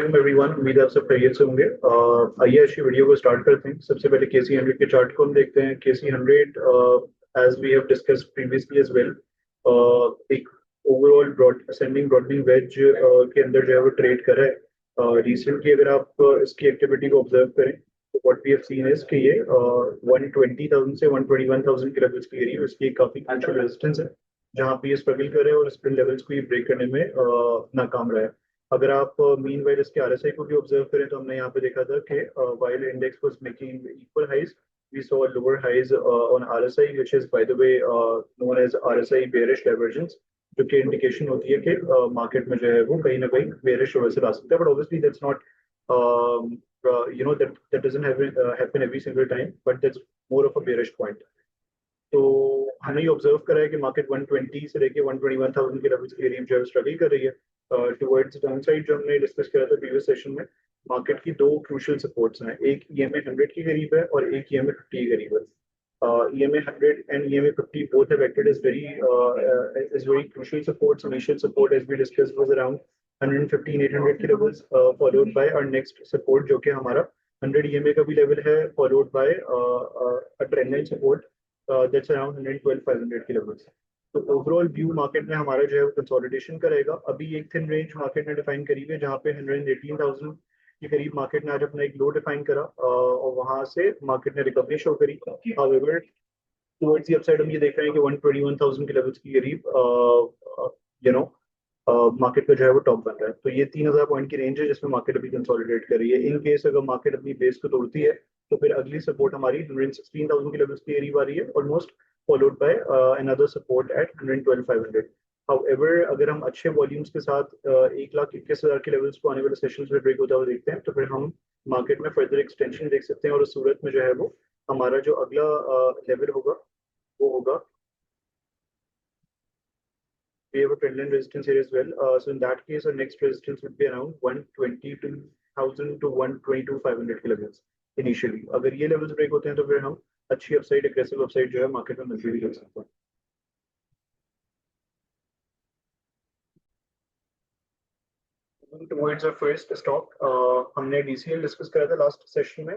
वालेकुम एवरीवन। उम्मीद है आप सब खैरियत से होंगे। आइए अच्छी वीडियो को स्टार्ट करते हैं। सबसे पहले KC 100 के चार्ट को हम देखते हैं। KC 100 as we have discussed previously as well, एक overall broad ascending broadening wedge के अंदर जो है वो ट्रेड कर रहा है। रिसेंटली अगर आप इसकी एक्टिविटी को ऑब्जर्व करें तो what we have seen is कि ये 120,000 से 121,000 के लेवल्स के करीब इसकी काफी क्रूशियल रेजिस्टेंस है, जहाँ पे ये स्ट्रगल कर रहे हैं और स्प्रिंट लेवल्स को ये ब्रेक करने में नाकाम रहा है। अगर आप मीन वाइल इसके RSI को भी ऑब्जर्व करें तो हमने यहाँ पे देखा था कि while index was making equal highs, we saw lower highs on RSI, which is by the way known as RSI bearish divergence, जो कि इंडिकेशन होती है कि मार्केट में जो है वो कहीं ना कहीं बेरिश रिवर्सल आ सकता है। But obviously that's not that doesn't happen every single time, but that's more of a bearish point. तो हमने ये ऑब्जर्व करा है कि मार्केट 120 से लेके 121,000 के लेवल्स के करीब जो है स्ट्रगल कर रही है टुवर्ड्स डाउन साइड। जो हमने डिस्कस करा था प्रीवियस सेशन में, मार्केट की दो क्रूशियल सपोर्ट्स हैं, एक EMA 100 के करीब है और एक EMA 50 के करीब है। EMA 100 and EMA 50 both have acted as very crucial supports. Initial support as we discussed was around 115 800 के levels, followed by our next support जो कि हमारा 100 EMA का भी लेवल है, followed by a trend line support that's around 112 500 के levels. तो overall view market में हमारा जो है वो कंसोलिडेशन करेगा। अभी एक थिन रेंज मार्केट ने डिफाइन करी है जहाँ पे 118,000 के करीब मार्केट ने आज अपना एक लो डिफाइन करा और वहां से मार्केट ने रिकवरी शो करी। हाउएवर टुवर्ड्स द अपसाइड हम ये देख रहे हैं कि 121,000 के लेवल्स के करीब यू नो मार्केट का जो है वो टॉप बन रहा है। तो ये 3,000 पॉइंट की रेंज है जिसमें मार्केट अभी कंसोलिडेट कर रही है। इन केस अगर मार्केट अपनी बेस को तोड़ती है तो फिर अगली सपोर्ट हमारी 116,000 के लेवल्स के करीब आ रही है, almost followed by another support at 112 500। However अगर हम अच्छे वॉल्यूम्स के साथ 1,21,000 के लेवल्स को आने वाले सेशंस में ब्रेक होता हुआ देखते हैं तो फिर हम मार्केट में फर्दर एक्सटेंशन देख सकते हैं। और उस सूरत में जो है वो हमारा जो अगला लेवल होगा वो होगा, we have a trendline resistance here as well. So in that case, our next resistance would be around 122,000 to 122,500 के levels initially. अगर ये levels break होते हैं तो फिर हम अच्छी अपसाइड, एग्रेसिव अपसाइड जो है मार्केट में मिलती हुई देख सकते हैं। Towards our first stock, हमने DCL डिस्कस करा था लास्ट सेशन में।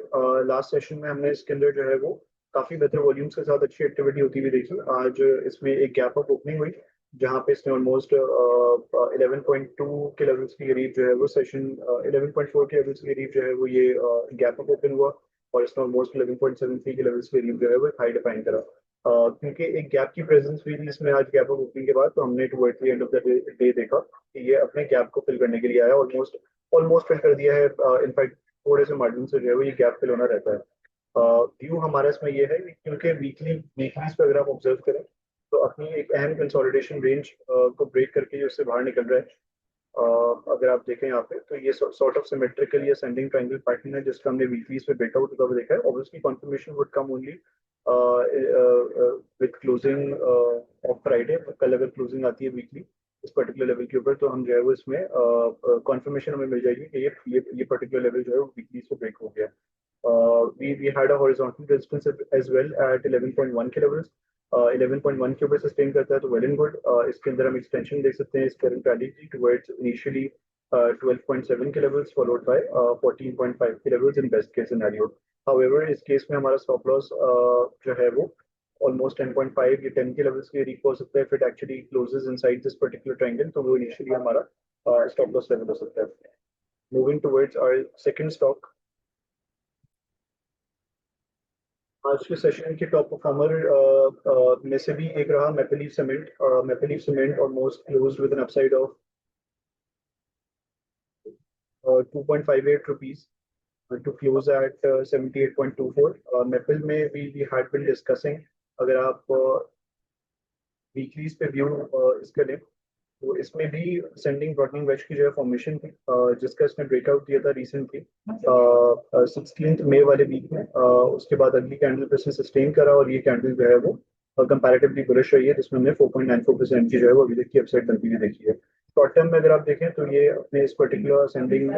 लास्ट सेशन में हमने इसके अंदर जो है वो काफी बेहतर वॉल्यूम्स के साथ अच्छी एक्टिविटी होती हुई देखी। आज इसमें एक गैप अप ओपनिंग हुई जहाँ पे इसने ऑलमोस्ट 11.2 के लेवल्स के करीब जो है वो सेशन 11.4 के लेवल्स के करीब जो है वो ये गैप अप ओपन हुआ और इसने ऑलमोस्ट 11.73 के लेवल्स के करीब जो है वो हाई डिफाइन करा। क्योंकि एक गैप की प्रेजेंस हुई थी इसमें आज गैप अप ओपनिंग के बाद, तो हमने towards the end of the day देखा कि ये अपने गैप को फिल करने के लिए आया। ऑलमोस्ट ऑलमोस्ट फिल कर दिया है। इनफैक्ट थोड़े से मार्जिन से जो है वो ये गैप फिल होना रहता है। व्यू हमारा इसमें ये है कि क्योंकि वीकलीज पे अगर आप ऑब्जर्व करें तो अपनी एक अहम कंसोलिडेशन रेंज को ब्रेक करके जो इससे बाहर निकल रहा है। अगर आप देखें यहाँ पे तो ये sort of symmetrical ascending triangle pattern है जिसका हमने वीकलीज पे ब्रेकआउट होता हुआ देखा है। Obviously confirmation would come only with closing of Friday. कल अगर क्लोजिंग आती है वीकली इस पर्टिकुलर लेवल के ऊपर तो हम जो है वो इसमें कंफर्मेशन हमें मिल जाएगी कि ये पर्टिकुलर लेवल जो है वो वीकली से ब्रेक हो गया। we had a horizontal resistance as well at 11.1 के levels। 11.1 के ऊपर सस्टेन करता है तो वेल एंड गुड। इसके अंदर हम एक्सटेंशन देख सकते हैं इस करंट रैली की टुवर्ड्स इनिशियली 12.7 के लेवल्स फॉलोड बाय 14.5 के levels in best case scenario. However इस केस में हमारा स्टॉप लॉस जो है वो ऑलमोस्ट 10.5 या 10 के लेवल्स के करीब हो सकता है। फिर actually closes inside this particular triangle तो वो इनिशियली हमारा स्टॉप लॉस लेवल हो सकता है। Moving towards our second stock, आज के सेशन के टॉप परफॉर्मर में से भी एक रहा maple leaf cement. Maple leaf cement almost closed with N upside of 2.58 rupees to close at 78.24. Maple में we had been discussing, अगर आप वीकलीज पे व्यू इसका लें तो इसमें भी सेंडिंग ब्रॉडनिंग वेज की जो है फॉर्मेशन थी जिसका इसने ब्रेकआउट दिया था रिसेंटली 16 मई वाले वीक में। उसके बाद अगली कैंडल पे इसने सस्टेन करा और ये कैंडल जो है वो कंपैरेटिवली बुलिश रही है जिसमें हमने 4.94% की जो है वो अभी तक की अपसाइड बनती हुई देखी है। शॉर्ट टर्म में अगर आप देखें तो ये अपने इस पर्टिकुलर सेंडिंग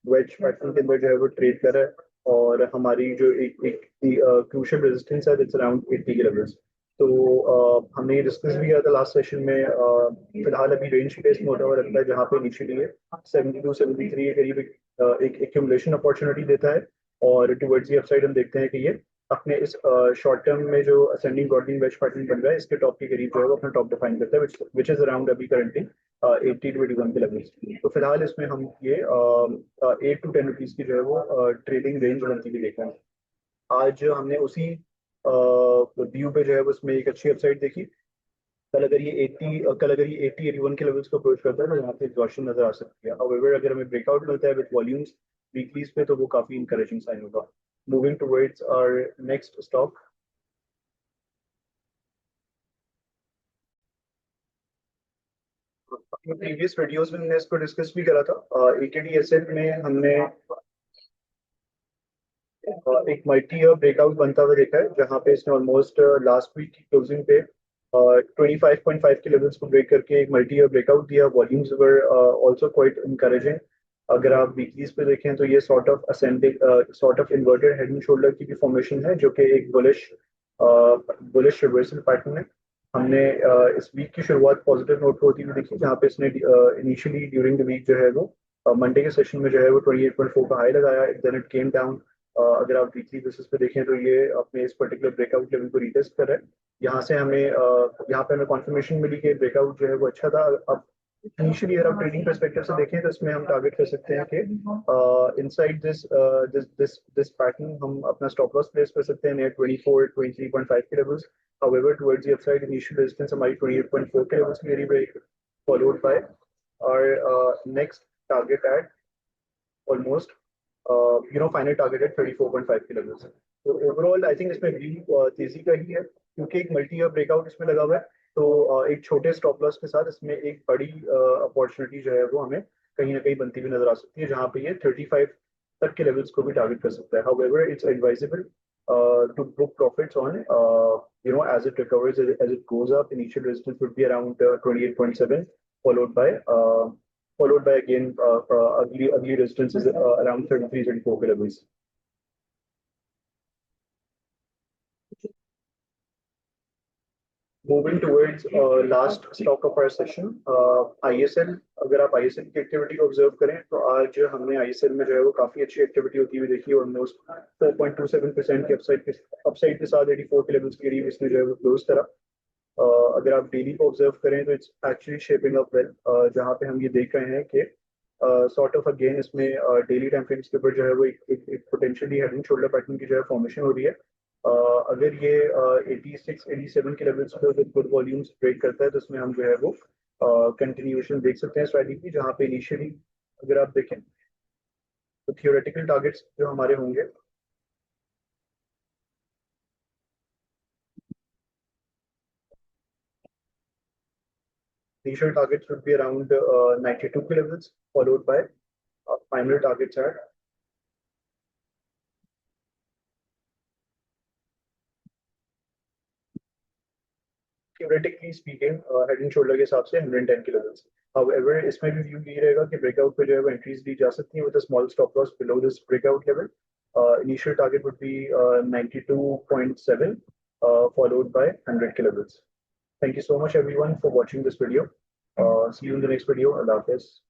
वेज पैटर्न के अंदर जो है वो ट्रेड कर रहा है और हमारी जो एक क्रूशियल रेजिस्टेंस है दैट्स अराउंड 80 के लेवल्स। तो हमने डिस्कस भी किया था लास्ट सेशन में। फिलहाल अभी रेंज बेस्ड में होता हुआ लगता है, जहाँ पे इनिशियली 72-73 के करीब एक एक्यूमुलेशन अपॉर्चुनिटी देता है, और टुवर्ड्स दी अपसाइड हम देखते हैं कि ये अपने इस शॉर्ट टर्म में जो असेंडिंग ब्रॉडनिंग वेज पैटर्न बन रहा है, इसके टॉप के करीब जो है वो अपना टॉप डिफाइन करता है, विच इज अराउंड अभी करंटली 80 to 81 के लेवल। तो फिलहाल इसमें हम ये 8 to 10 रुपीज की जो है वो ट्रेडिंग रेंज बनती हुई देख रहे हैं। आज हमने उसी व्यू पे जो है उसमें एक अच्छी अपसाइड देखी। कल अगर ये 80-81 के लेवल्स को अप्रोच करता है तो यहाँ पे एग्जॉशन नजर आ सकती है। हाउएवर अगर हमें ब्रेकआउट मिलता है विद वॉल्यूम्स वीकलीज पे, तो वो काफी इंकरेजिंग साइन होगा। Moving towards our next stock. अपने प्रीवियस वीडियोस में हमने इसको डिस्कस भी करा था। AKDSL में हमने एक मल्टी ईयर ब्रेकआउट बनता हुआ देखा है, जहां पे इसने ऑलमोस्ट लास्ट वीक की क्लोजिंग पे 25.5 के लेवल्स को ब्रेक करके एक मल्टी ईयर ब्रेकआउट दिया। Volumes were also quite encouraging. अगर आप वीकलीज पे देखें तो ये sort of inverted head and shoulder की भी फॉर्मेशन है, जो कि एक बुलिश रिवर्सल पैटर्न है। हमने इस वीक की शुरुआत पॉजिटिव नोट पर होती हुई देखी, जहाँ पे इसने इनिशियली ड्यूरिंग द वीक जो है वो मंडे के सेशन में जो है वो 28.4 का हाई लगाया, देन इट केम डाउन। अगर आप वीकली बेसिस पे देखें तो ये अपने इस पर्टिकुलर ब्रेकआउट लेवल को रिटेस्ट कर रहा है। यहाँ से हमें यहाँ पे हमें कॉन्फर्मेशन मिली कि ब्रेकआउट जो है वो अच्छा था। अब इनिशियली अगर आप ट्रेडिंग परस्पेक्टिव से देखें तो इसमें हम टारगेट कर सकते हैं कि इनसाइड दिस पैटर्न हम अपना स्टॉप लॉस प्लेस कर सकते हैं नियर 23.5 के levels. However towards the upside initial resistance हमारी 28.4 के लेवल्स की ब्रेक, फॉलोड बाय और next target eight almost final target है 34.5 के लेवल से। तो ओवरऑल आई थिंक इसमें भी तेजी का ही है, क्योंकि एक मल्टी ईयर ब्रेकआउट इसमें लगा हुआ है। तो एक छोटे स्टॉप लॉस के साथ इसमें एक बड़ी अपॉर्चुनिटी जो है वो हमें कहीं ना कहीं बनती हुई नजर आ सकती है, जहाँ पे ये 35 तक के लेवल्स को भी टारगेट कर सकता है। However it's advisable to book profits on as it recovers, as it goes up. Initial resistance would be around 28.7, followed by again ugly resistances around 33-34 के levels. Moving towards last stock of our session, ISL। अगर आप ISL की activity को observe करें तो आज हमने ISL में जो है वो काफी अच्छी एक्टिविटी होती हुई देखी। ऑलमोस्ट 4.27% की अपसाइड के साथ 84 के लेवल्स के करीब इसने जो है वो क्लोज करा। अगर आप डेली को ऑब्जर्व करें तो it's actually shaping up well, जहाँ पे हम ये देख रहे हैं कि सॉर्ट ऑफ अगेन इसमें डेली टाइम फ्रेम्स के ऊपर जो है वो एक potentially head and shoulder pattern की जो है फॉर्मेशन हो रही है। अगर ये 86-87 के लेवल्स पे अगर गुड वॉल्यूम्स ब्रेक करता है तो इसमें हम जो है वो कंटिन्यूएशन देख सकते हैं स्ट्रैटेजी की, जहाँ पे इनिशियली अगर आप देखें तो थियोरेटिकल टारगेट्स जो हमारे होंगे, initial targets would be around 92 के levels, followed by final targets at theoretically speaking head and shoulder के हिसाब से 110 के levels। However, इसमें भी व्यू यही रहेगा कि ब्रेकआउट पे जो है वो एंट्रीज दी जा सकती है with a small stop loss below this breakout level। Initial target would be 92.7 followed by 100 के levels। Thank you so much everyone for watching this video। See you in the next video। Allah Hafiz।